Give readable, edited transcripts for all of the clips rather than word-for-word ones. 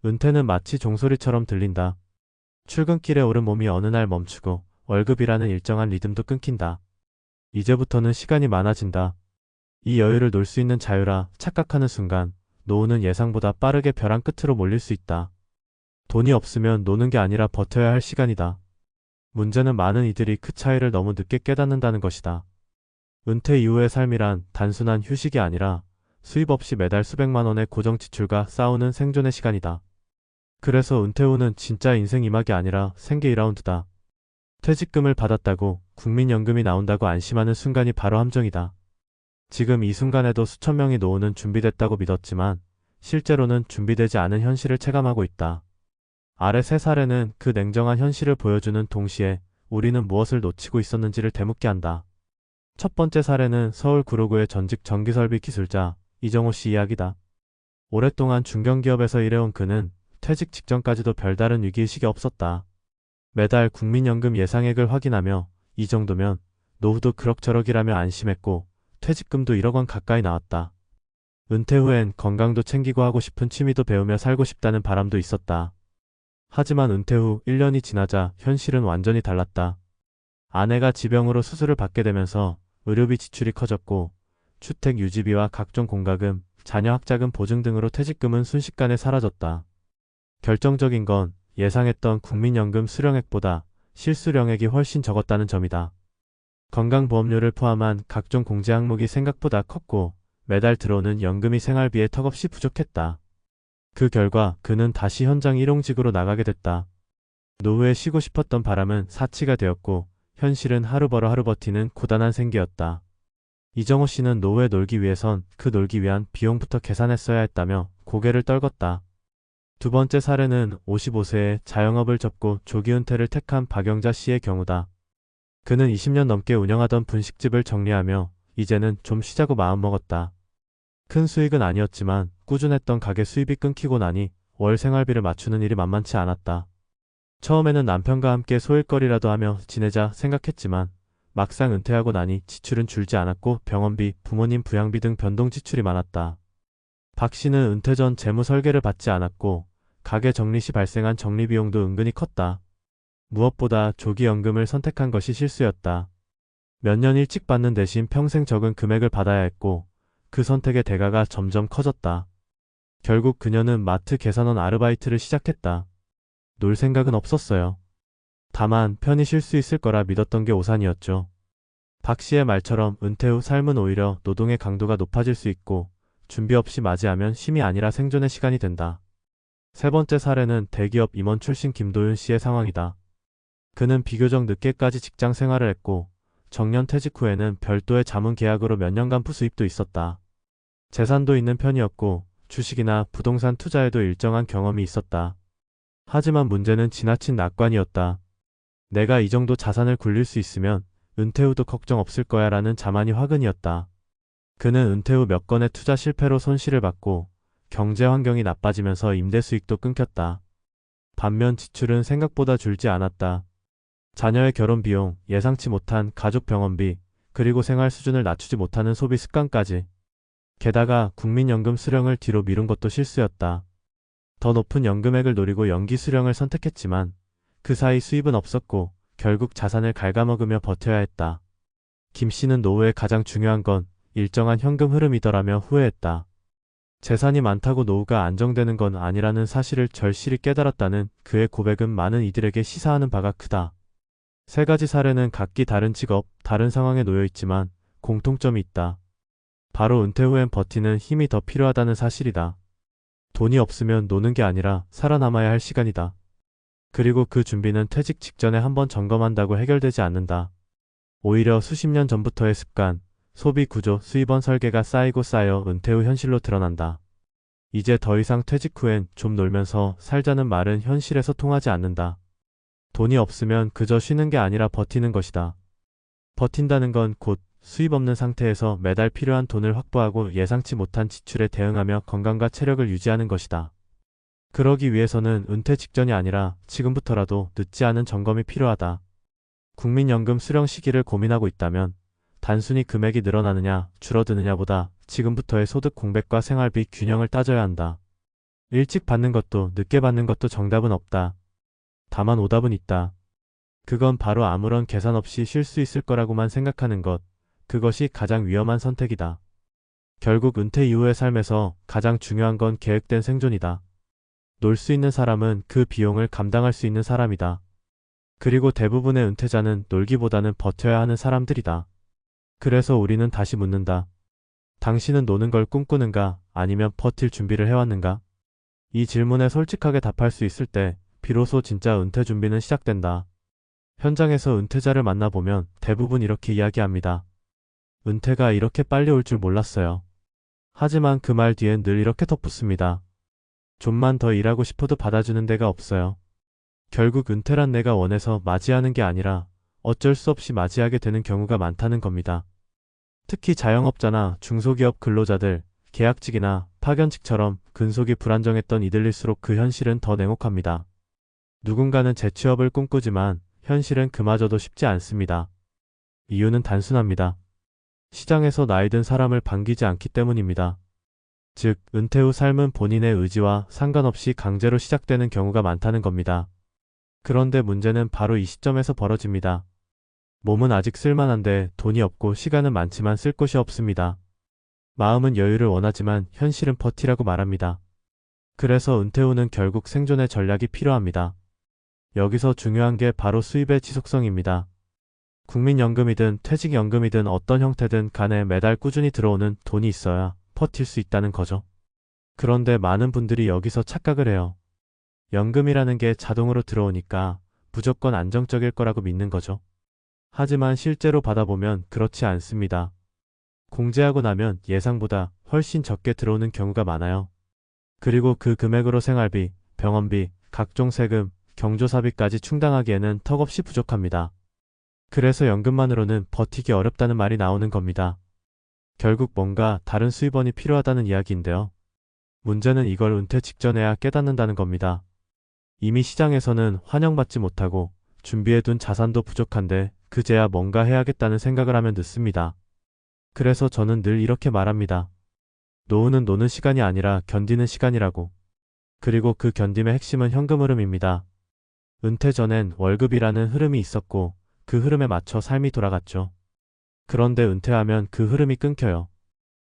은퇴는 마치 종소리처럼 들린다. 출근길에 오른 몸이 어느 날 멈추고 월급이라는 일정한 리듬도 끊긴다. 이제부터는 시간이 많아진다. 이 여유를 놀 수 있는 자유라 착각하는 순간 노후는 예상보다 빠르게 벼랑 끝으로 몰릴 수 있다. 돈이 없으면 노는 게 아니라 버텨야 할 시간이다. 문제는 많은 이들이 그 차이를 너무 늦게 깨닫는다는 것이다. 은퇴 이후의 삶이란 단순한 휴식이 아니라 수입 없이 매달 수백만 원의 고정 지출과 싸우는 생존의 시간이다. 그래서 은퇴 후는 진짜 인생 2막이 아니라 생계 2라운드다. 퇴직금을 받았다고 국민연금이 나온다고 안심하는 순간이 바로 함정이다. 지금 이 순간에도 수천 명이 노후는 준비됐다고 믿었지만 실제로는 준비되지 않은 현실을 체감하고 있다. 아래 세 사례는 그 냉정한 현실을 보여주는 동시에 우리는 무엇을 놓치고 있었는지를 되묻게 한다. 첫 번째 사례는 서울 구로구의 전직 전기설비 기술자 이정호 씨 이야기다. 오랫동안 중견기업에서 일해온 그는 퇴직 직전까지도 별다른 위기의식이 없었다. 매달 국민연금 예상액을 확인하며 이 정도면 노후도 그럭저럭이라며 안심했고 퇴직금도 1억 원 가까이 나왔다. 은퇴 후엔 건강도 챙기고 하고 싶은 취미도 배우며 살고 싶다는 바람도 있었다. 하지만 은퇴 후 1년이 지나자 현실은 완전히 달랐다. 아내가 지병으로 수술을 받게 되면서 의료비 지출이 커졌고 주택 유지비와 각종 공과금, 자녀 학자금 보증 등으로 퇴직금은 순식간에 사라졌다. 결정적인 건 예상했던 국민연금 수령액보다 실수령액이 훨씬 적었다는 점이다. 건강보험료를 포함한 각종 공제 항목이 생각보다 컸고 매달 들어오는 연금이 생활비에 턱없이 부족했다. 그 결과 그는 다시 현장 일용직으로 나가게 됐다. 노후에 쉬고 싶었던 바람은 사치가 되었고 현실은 하루 벌어 하루 버티는 고단한 생계였다. 이정호 씨는 노후에 놀기 위해선 그 놀기 위한 비용부터 계산했어야 했다며 고개를 떨궜다. 두 번째 사례는 55세에 자영업을 접고 조기 은퇴를 택한 박영자 씨의 경우다. 그는 20년 넘게 운영하던 분식집을 정리하며 이제는 좀 쉬자고 마음먹었다. 큰 수익은 아니었지만 꾸준했던 가게 수입이 끊기고 나니 월 생활비를 맞추는 일이 만만치 않았다. 처음에는 남편과 함께 소일거리라도 하며 지내자 생각했지만 막상 은퇴하고 나니 지출은 줄지 않았고 병원비, 부모님 부양비 등 변동 지출이 많았다. 박 씨는 은퇴 전 재무 설계를 받지 않았고 가게 정리 시 발생한 정리비용도 은근히 컸다. 무엇보다 조기연금을 선택한 것이 실수였다. 몇 년 일찍 받는 대신 평생 적은 금액을 받아야 했고 그 선택의 대가가 점점 커졌다. 결국 그녀는 마트 계산원 아르바이트를 시작했다. 놀 생각은 없었어요. 다만 편히 쉴 수 있을 거라 믿었던 게 오산이었죠. 박 씨의 말처럼 은퇴 후 삶은 오히려 노동의 강도가 높아질 수 있고 준비 없이 맞이하면 쉼이 아니라 생존의 시간이 된다. 세 번째 사례는 대기업 임원 출신 김도윤 씨의 상황이다. 그는 비교적 늦게까지 직장 생활을 했고 정년 퇴직 후에는 별도의 자문 계약으로 몇 년간 부수입도 있었다. 재산도 있는 편이었고 주식이나 부동산 투자에도 일정한 경험이 있었다. 하지만 문제는 지나친 낙관이었다. 내가 이 정도 자산을 굴릴 수 있으면 은퇴 후도 걱정 없을 거야 라는 자만이 화근이었다. 그는 은퇴 후 몇 건의 투자 실패로 손실을 받고 경제 환경이 나빠지면서 임대 수익도 끊겼다. 반면 지출은 생각보다 줄지 않았다. 자녀의 결혼 비용, 예상치 못한 가족 병원비, 그리고 생활 수준을 낮추지 못하는 소비 습관까지. 게다가 국민연금 수령을 뒤로 미룬 것도 실수였다. 더 높은 연금액을 노리고 연기 수령을 선택했지만 그 사이 수입은 없었고 결국 자산을 갉아먹으며 버텨야 했다. 김 씨는 노후에 가장 중요한 건 일정한 현금 흐름이더라며 후회했다. 재산이 많다고 노후가 안정되는 건 아니라는 사실을 절실히 깨달았다는 그의 고백은 많은 이들에게 시사하는 바가 크다. 세 가지 사례는 각기 다른 직업, 다른 상황에 놓여 있지만 공통점이 있다. 바로 은퇴 후엔 버티는 힘이 더 필요하다는 사실이다. 돈이 없으면 노는 게 아니라 살아남아야 할 시간이다. 그리고 그 준비는 퇴직 직전에 한번 점검한다고 해결되지 않는다. 오히려 수십 년 전부터의 습관, 소비 구조, 수입원 설계가 쌓이고 쌓여 은퇴 후 현실로 드러난다. 이제 더 이상 퇴직 후엔 좀 놀면서 살자는 말은 현실에서 통하지 않는다. 돈이 없으면 그저 쉬는 게 아니라 버티는 것이다. 버틴다는 건 곧 수입 없는 상태에서 매달 필요한 돈을 확보하고 예상치 못한 지출에 대응하며 건강과 체력을 유지하는 것이다. 그러기 위해서는 은퇴 직전이 아니라 지금부터라도 늦지 않은 점검이 필요하다. 국민연금 수령 시기를 고민하고 있다면 단순히 금액이 늘어나느냐 줄어드느냐보다 지금부터의 소득 공백과 생활비 균형을 따져야 한다. 일찍 받는 것도 늦게 받는 것도 정답은 없다. 다만 오답은 있다. 그건 바로 아무런 계산 없이 쉴 수 있을 거라고만 생각하는 것. 그것이 가장 위험한 선택이다. 결국 은퇴 이후의 삶에서 가장 중요한 건 계획된 생존이다. 놀 수 있는 사람은 그 비용을 감당할 수 있는 사람이다. 그리고 대부분의 은퇴자는 놀기보다는 버텨야 하는 사람들이다. 그래서 우리는 다시 묻는다. 당신은 노는 걸 꿈꾸는가 아니면 버틸 준비를 해왔는가? 이 질문에 솔직하게 답할 수 있을 때 비로소 진짜 은퇴 준비는 시작된다. 현장에서 은퇴자를 만나보면 대부분 이렇게 이야기합니다. 은퇴가 이렇게 빨리 올 줄 몰랐어요. 하지만 그 말 뒤엔 늘 이렇게 덧붙습니다. 좀만 더 일하고 싶어도 받아주는 데가 없어요. 결국 은퇴란 내가 원해서 맞이하는 게 아니라 어쩔 수 없이 맞이하게 되는 경우가 많다는 겁니다. 특히 자영업자나 중소기업 근로자들, 계약직이나 파견직처럼 근속이 불안정했던 이들일수록 그 현실은 더 냉혹합니다. 누군가는 재취업을 꿈꾸지만 현실은 그마저도 쉽지 않습니다. 이유는 단순합니다. 시장에서 나이 든 사람을 반기지 않기 때문입니다. 즉, 은퇴 후 삶은 본인의 의지와 상관없이 강제로 시작되는 경우가 많다는 겁니다. 그런데 문제는 바로 이 시점에서 벌어집니다. 몸은 아직 쓸만한데 돈이 없고 시간은 많지만 쓸 곳이 없습니다. 마음은 여유를 원하지만 현실은 버티라고 말합니다. 그래서 은퇴 후는 결국 생존의 전략이 필요합니다. 여기서 중요한 게 바로 수입의 지속성입니다. 국민연금이든 퇴직연금이든 어떤 형태든 간에 매달 꾸준히 들어오는 돈이 있어야 버틸 수 있다는 거죠. 그런데 많은 분들이 여기서 착각을 해요. 연금이라는 게 자동으로 들어오니까 무조건 안정적일 거라고 믿는 거죠. 하지만 실제로 받아보면 그렇지 않습니다. 공제하고 나면 예상보다 훨씬 적게 들어오는 경우가 많아요. 그리고 그 금액으로 생활비, 병원비, 각종 세금, 경조사비까지 충당하기에는 턱없이 부족합니다. 그래서 연금만으로는 버티기 어렵다는 말이 나오는 겁니다. 결국 뭔가 다른 수입원이 필요하다는 이야기인데요. 문제는 이걸 은퇴 직전에야 깨닫는다는 겁니다. 이미 시장에서는 환영받지 못하고 준비해둔 자산도 부족한데 그제야 뭔가 해야겠다는 생각을 하면 늦습니다. 그래서 저는 늘 이렇게 말합니다. 노후는 노는 시간이 아니라 견디는 시간이라고. 그리고 그 견딤의 핵심은 현금 흐름입니다. 은퇴 전엔 월급이라는 흐름이 있었고 그 흐름에 맞춰 삶이 돌아갔죠. 그런데 은퇴하면 그 흐름이 끊겨요.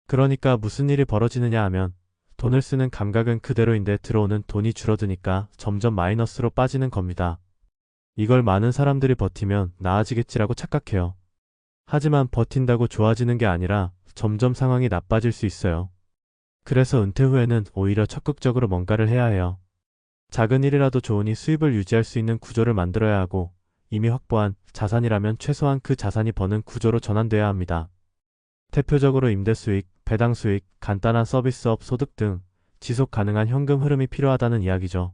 그러니까 무슨 일이 벌어지느냐 하면 돈을 쓰는 감각은 그대로인데 들어오는 돈이 줄어드니까 점점 마이너스로 빠지는 겁니다. 이걸 많은 사람들이 버티면 나아지겠지라고 착각해요. 하지만 버틴다고 좋아지는 게 아니라 점점 상황이 나빠질 수 있어요. 그래서 은퇴 후에는 오히려 적극적으로 뭔가를 해야 해요. 작은 일이라도 좋으니 수입을 유지할 수 있는 구조를 만들어야 하고 이미 확보한 자산이라면 최소한 그 자산이 버는 구조로 전환돼야 합니다. 대표적으로 임대 수익, 배당 수익, 간단한 서비스업 소득 등 지속 가능한 현금 흐름이 필요하다는 이야기죠.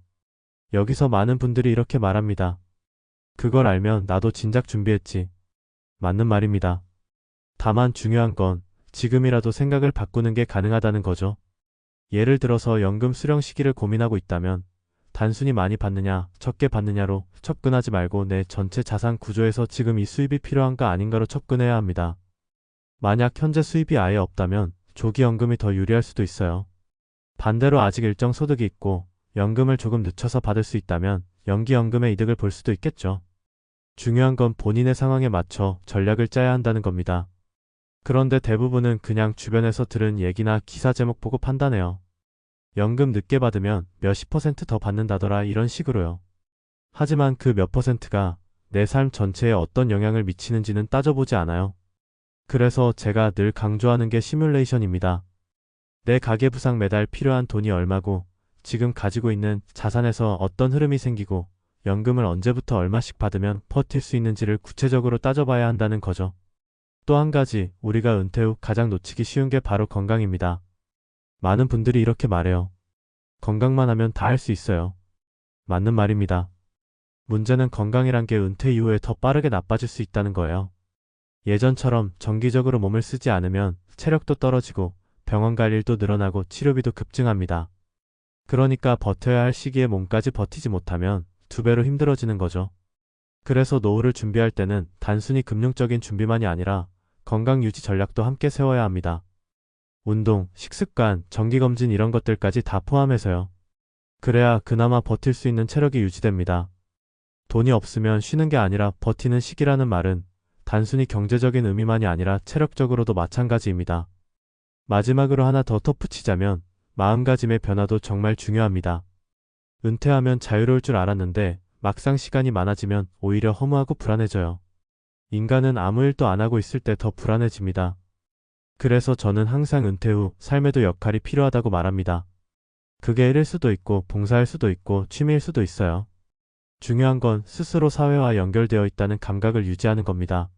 여기서 많은 분들이 이렇게 말합니다. 그걸 알면 나도 진작 준비했지. 맞는 말입니다. 다만 중요한 건 지금이라도 생각을 바꾸는 게 가능하다는 거죠. 예를 들어서 연금 수령 시기를 고민하고 있다면 단순히 많이 받느냐, 적게 받느냐로 접근하지 말고 내 전체 자산 구조에서 지금 이 수입이 필요한가 아닌가로 접근해야 합니다. 만약 현재 수입이 아예 없다면 조기 연금이 더 유리할 수도 있어요. 반대로 아직 일정 소득이 있고 연금을 조금 늦춰서 받을 수 있다면 연기 연금의 이득을 볼 수도 있겠죠. 중요한 건 본인의 상황에 맞춰 전략을 짜야 한다는 겁니다. 그런데 대부분은 그냥 주변에서 들은 얘기나 기사 제목 보고 판단해요. 연금 늦게 받으면 몇십 % 더 받는다더라 이런 식으로요. 하지만 그 몇 %가 내 삶 전체에 어떤 영향을 미치는지는 따져보지 않아요. 그래서 제가 늘 강조하는 게 시뮬레이션입니다. 내 가계부상 매달 필요한 돈이 얼마고 지금 가지고 있는 자산에서 어떤 흐름이 생기고 연금을 언제부터 얼마씩 받으면 버틸 수 있는지를 구체적으로 따져봐야 한다는 거죠. 또 한 가지 우리가 은퇴 후 가장 놓치기 쉬운 게 바로 건강입니다. 많은 분들이 이렇게 말해요. 건강만 하면 다 할 수 있어요. 맞는 말입니다. 문제는 건강이란 게 은퇴 이후에 더 빠르게 나빠질 수 있다는 거예요. 예전처럼 정기적으로 몸을 쓰지 않으면 체력도 떨어지고 병원 갈 일도 늘어나고 치료비도 급증합니다. 그러니까 버텨야 할 시기에 몸까지 버티지 못하면 2배로 힘들어지는 거죠. 그래서 노후를 준비할 때는 단순히 금융적인 준비만이 아니라 건강 유지 전략도 함께 세워야 합니다. 운동, 식습관, 정기검진 이런 것들까지 다 포함해서요. 그래야 그나마 버틸 수 있는 체력이 유지됩니다. 돈이 없으면 쉬는 게 아니라 버티는 시기라는 말은 단순히 경제적인 의미만이 아니라 체력적으로도 마찬가지입니다. 마지막으로 하나 더 덧붙이자면 마음가짐의 변화도 정말 중요합니다. 은퇴하면 자유로울 줄 알았는데 막상 시간이 많아지면 오히려 허무하고 불안해져요. 인간은 아무 일도 안 하고 있을 때 더 불안해집니다. 그래서 저는 항상 은퇴 후 삶에도 역할이 필요하다고 말합니다. 그게 일일 수도 있고 봉사일 수도 있고 취미일 수도 있어요. 중요한 건 스스로 사회와 연결되어 있다는 감각을 유지하는 겁니다.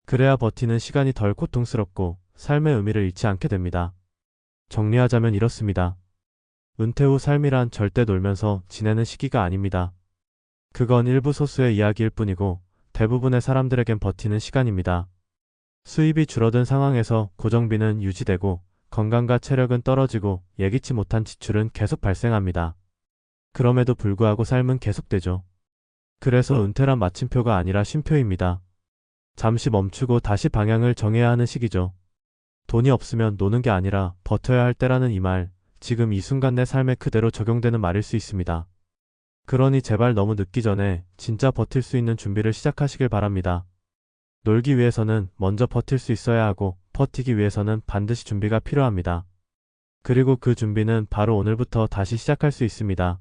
그래야 버티는 시간이 덜 고통스럽고 삶의 의미를 잃지 않게 됩니다. 정리하자면 이렇습니다. 은퇴 후 삶이란 절대 놀면서 지내는 시기가 아닙니다. 그건 일부 소수의 이야기일 뿐이고 대부분의 사람들에겐 버티는 시간입니다. 수입이 줄어든 상황에서 고정비는 유지되고 건강과 체력은 떨어지고 예기치 못한 지출은 계속 발생합니다. 그럼에도 불구하고 삶은 계속되죠. 그래서 은퇴란 마침표가 아니라 쉼표입니다. 잠시 멈추고 다시 방향을 정해야 하는 시기죠. 돈이 없으면 노는 게 아니라 버텨야 할 때라는 이 말, 지금 이 순간 내 삶에 그대로 적용되는 말일 수 있습니다. 그러니 제발 너무 늦기 전에 진짜 버틸 수 있는 준비를 시작하시길 바랍니다. 놀기 위해서는 먼저 버틸 수 있어야 하고 버티기 위해서는 반드시 준비가 필요합니다. 그리고 그 준비는 바로 오늘부터 다시 시작할 수 있습니다.